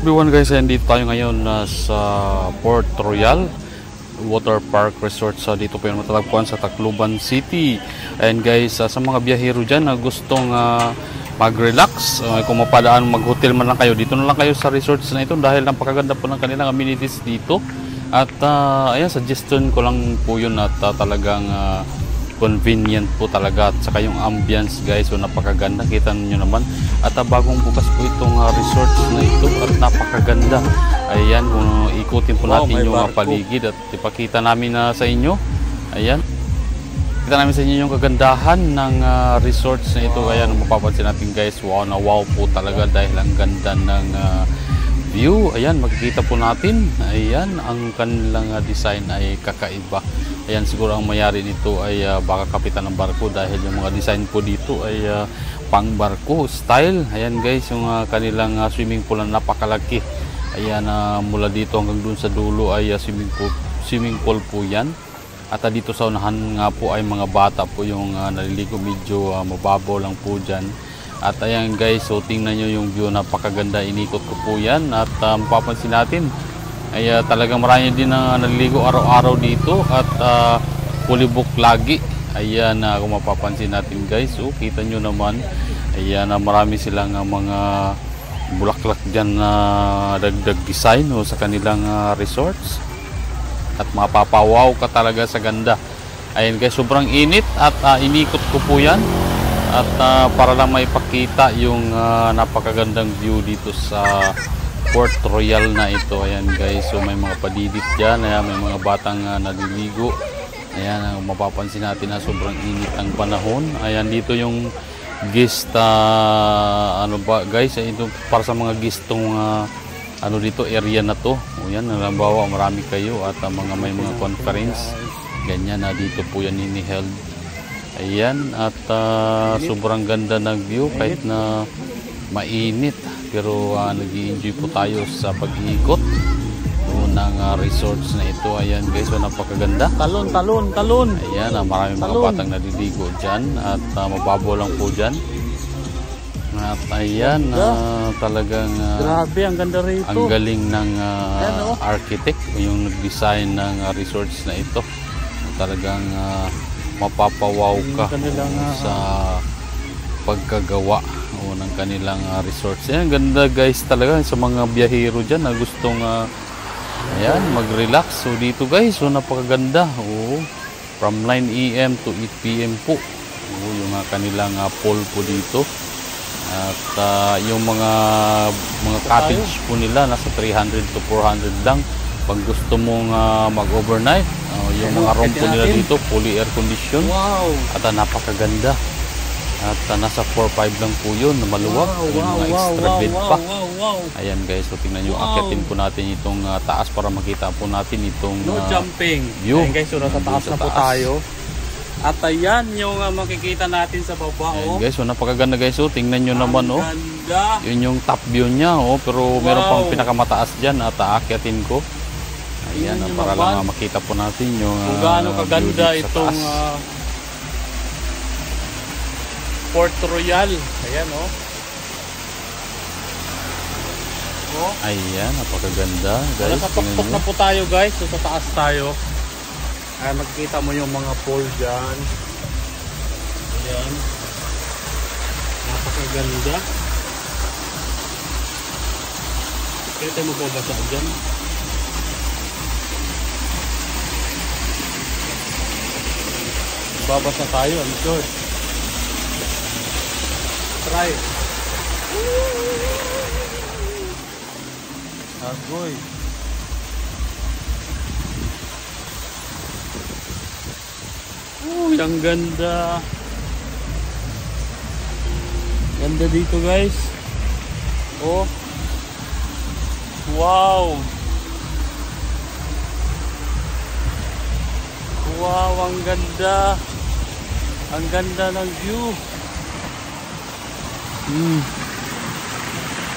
everyone guys, and dito tayo ngayon sa Port Royal Water Park Resort. Dito po yung matalagpuan sa Tacloban City. And guys, sa mga biyahero dyan na gustong mag-relax, kung mapadaan mag-hotel man lang kayo, dito na lang kayo sa resorts na ito dahil napakaganda po ng kanilang amenities dito. At ayan, suggestion ko lang po yun at talagang convenient po talaga, at saka yung ambience guys, so napakaganda, kita niyo naman. At bagong bukas po itong resorts na ito at napakaganda. Ayan, kung ikutin po natin yung paligid at ipakita namin sa inyo. Ayan, kita namin sa inyo yung kagandahan ng resorts na ito. Ayan, mapapansin natin guys, wow na wow po talaga dahil ang ganda ng view. Ayan, makikita po natin, ayan, ang kanilang design ay kakaiba. Ayan, siguro ang mayari nito ay baka kapitan ng barko dahil yung mga design po dito ay pang barko style. Ayan guys, yung kanilang swimming pool na napakalaki. Ayan, mula dito hanggang dun sa dulo ay swimming pool po yan. At dito sa unahan nga po ay mga bata po yung naliligo, medyo mababaw lang po dyan. At ayan guys, so tingnan nyo yung view, napakaganda, inikot ko po yan. At mapapansin natin ay talagang marami din na naliligo araw-araw dito at fully booked lagi. Ayan, kung mapapansin natin guys, so kita nyo naman, ayan, marami silang mga bulaklak dyan na dagdag design sa kanilang resorts. At mapapawaw ka talaga sa ganda. Ayan guys, sobrang init at inikot ko po yan. At para lang maipakita yung napakagandang view dito sa Port Royal na ito. Ayan guys, so may mga padidit dyan. Ayan, may mga batang naliligo. Ayan, mapapansin natin na sobrang init ang panahon. Ayan, dito yung guest, ano ba guys, ito para sa mga guestong ano dito, area na to. Ayan, halimbawa marami kayo at may mga conference. Ganyan, dito po yan ini-held. Ayan, at sobrang ganda ng view kahit na mainit, pero nag-i-enjoy po tayo sa pag-iikot ng resorts na ito. Ayan guys, so napakaganda. Talon. Ayan, maraming mga batang naliligo dyan at mababaw lang po dyan. At ayan, talagang grabe, ang ganda rito. Ang galing ng architect, yung nag-design ng resorts na ito. Talagang mapapawaw ka sa pagkagawa ng kanilang resorts. Ayan, ganda guys talaga sa mga biyahero dyan na gustong ayan, mag-relax. So dito guys, so napakaganda. From 9 AM to 8 PM po. Yung kanilang pool po dito. At yung mga cottage po nila nasa 300 to 400 lang. Pag gusto mong mag-overnight, yung mga room po nila dito fully air condition. Wow. At napakaganda. At nasa 4-5 lang po yun, maluwag. Yung mga extra bed pa. Ayan guys, so tingnan nyo, akitin po natin itong taas para makita po natin itong jumping view. Ayan guys, so nasa taas na po tayo. At ayan yung makikita natin sa baba. Ayan guys, so napakaganda guys, so tingnan nyo naman. Ganda. Yun yung top view nya, pero meron pang pinakamataas dyan at aakitin ko. Ayan, para lang makita po natin yung kung gaano kaganda itong Port Royal. Ayan ayan, napakaganda guys. Nasa tuktok na po tayo guys, so sa taas tayo. Ayan, makikita mo yung mga pool dyan. Ayan, napakaganda. Kaya tayo magbabasa dyan. Babasa tayo, I'm sure. Try. Agoy. Uy, ang ganda. Ganda dito guys. Wow. Wow, ang ganda. Ang ganda ng view.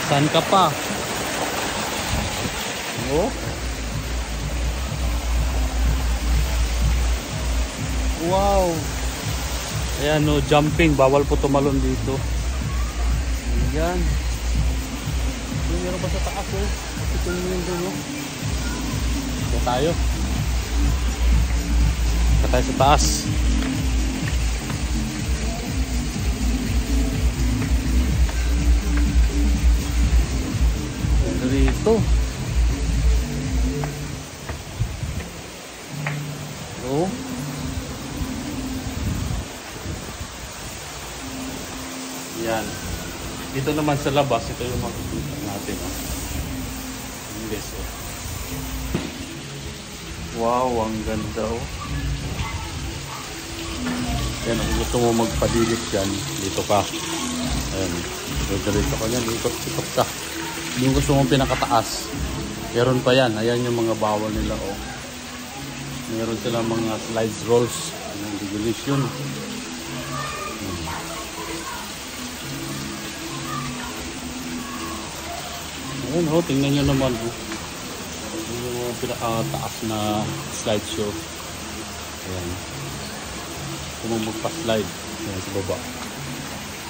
Saan ka pa? Wow. Ayan, no jumping. Bawal po tumalon dito. Ayan. Meron pa sa taas oh. Ito yung doon oh. Ito tayo. Ito tayo sa taas. Dito. Oh. Yan. Dito naman sa labas, ito yung makikita natin. Yes, oh. Wow, ang ganda oh. Yan, kung gusto mo magpadilit dyan, dito ka. Ayan. Dito ka yan, ikot-ikot ka. Yung gusto mong pinakataas, meron pa yan. Ayan yung mga bawal nila oh. Meron sila mga slides rolls ng regulation. Ayan oh, tingnan nyo naman oh. Yung mga pinakataas na slideshow. Ayan. Kung magpa-slide, ayan sa baba.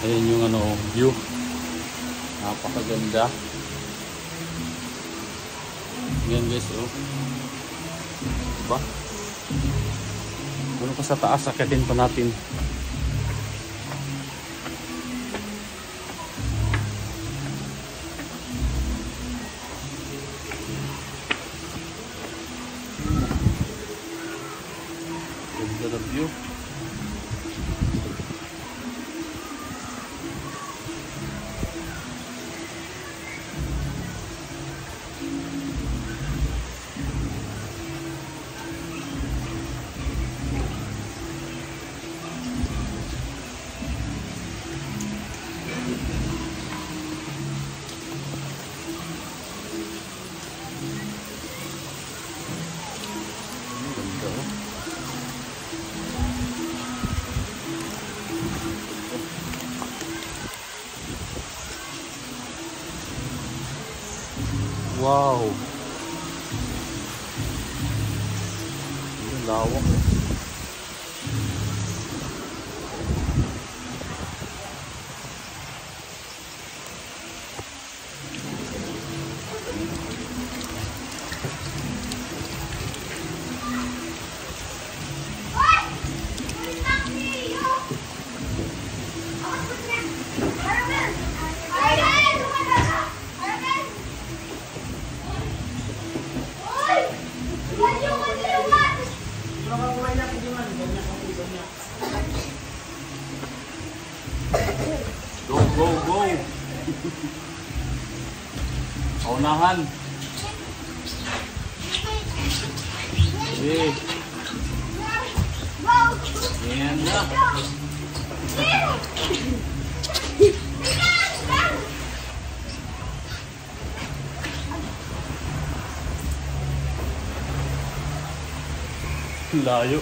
Ayan yung ano, view. Napakaganda. Ayan guys oh. Diba? Ano pa sa taas, akitin pa natin. Ganda na view. Wow. Ang lawak. Go, go, go! Paunahan! Okay. Ayan na! Layo!